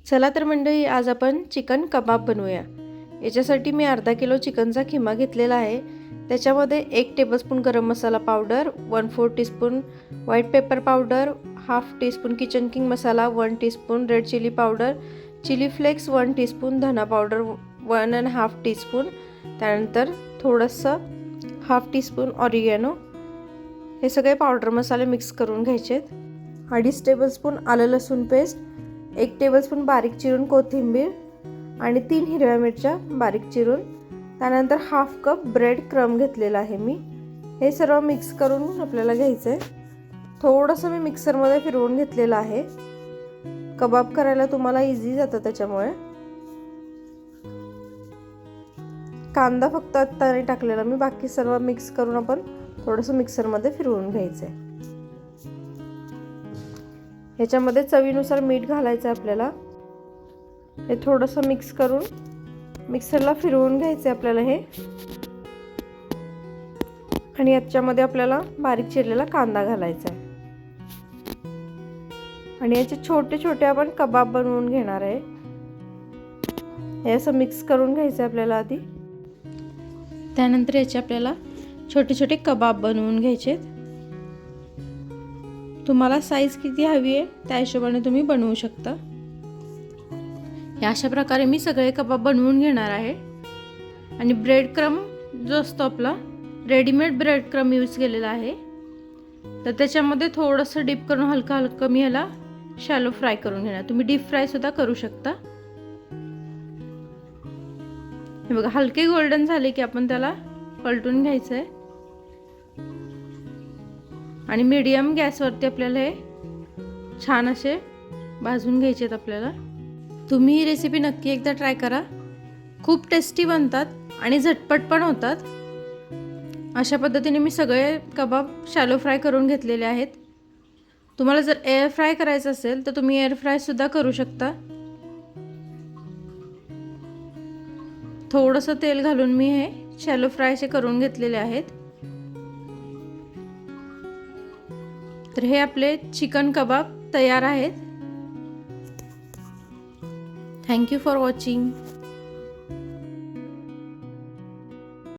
चला तर मंडळी, आज आपण चिकन कबाब बनवूया। याच्यासाठी मी अर्धा किलो चिकनचा खिमा घेतलेला आहे। त्याच्यामध्ये 1 tablespoon garam masala powder, 1/4 teaspoon white pepper powder, half teaspoon kitchen king masala, 1 teaspoon red chilli powder, chilli flakes 1 teaspoon, धना पावडर 1.5 टीस्पून, त्यानंतर थोडंसं हाफ टीस्पून ऑरिगॅनो, हे सगळे पावडर मसाले मिक्स करून घ्यायचे। 2.5 टेबलस्पून आलं लसूण पेस्ट, 1 टेबलस्पून बारीक चिरून कोथिंबीर आणि 3 हिरव्या मिरच्या बारीक चिरून, त्यानंतर हाफ कप ब्रेड क्रम घेतलेला आहे मी। हे सर्व मिक्स करून आपल्याला घ्यायचं आहे। थोडंसं मी मिक्सरमध्ये फिरवून घेतलेलं आहे। कबाब करायला तुम्हाला इझी जातं त्याच्यामुळे। कांदा फक्त आत्ता नाही टाकलेला मी, बाकी सर्व मिक्स करून आपण थोडंसं मिक्सरमध्ये फिरवून घ्यायचं आहे। ह्याच्यामध्ये चवीनुसार मीठ घालायचं आहे आपल्याला। हे थोडंसं मिक्स करून मिक्सरला फिरवून घ्यायचं आहे आपल्याला हे। आणि याच्यामध्ये आपल्याला बारीक चिरलेला कांदा घालायचा आहे आणि याचे छोटे छोटे आपण कबाब बनवून घेणार आहे। हे असं मिक्स करून घ्यायचं आहे आपल्याला आधी। त्यानंतर याचे आपल्याला छोटे छोटे कबाब बनवून घ्यायचे। तुम्हाला साईज किती हवी आहे त्या हिशोबाने तुम्ही बनवू शकता। या अशा प्रकारे मी सगळे कबाब बनवून घेणार आहे। आणि ब्रेड क्रम जो असतो आपला रेडीमेड ब्रेड क्रम यूज केलेला आहे, तर त्याच्यामध्ये थोडंसं डीप करून हलका हलका मी ह्याला शॅलो फ्राय करून घेणार। तुम्ही डीप फ्राय सुद्धा करू शकता। हे बघा, हलके गोल्डन झाले की आपण त्याला पलटून घ्यायचं आहे आणि मीडियम गॅसवरती आपल्याला हे छान असे भाजून घ्यायचे आहेत आपल्याला। तुम्ही ही रेसिपी नक्की एकदा ट्राय करा। खूप टेस्टी बनतात आणि झटपट पण होतात। अशा पद्धतीने मी सगळे कबाब शॅलो फ्राय करून घेतलेले आहेत। तुम्हाला जर एअर फ्राय करायचं असेल तर तुम्ही एअर फ्राय सुद्धा करू शकता। थोडंसं तेल घालून मी हे शॅलो फ्राय असे करून घेतलेले आहेत। तर हे आपले चिकन कबाब तयार आहेत। Thank you for watching.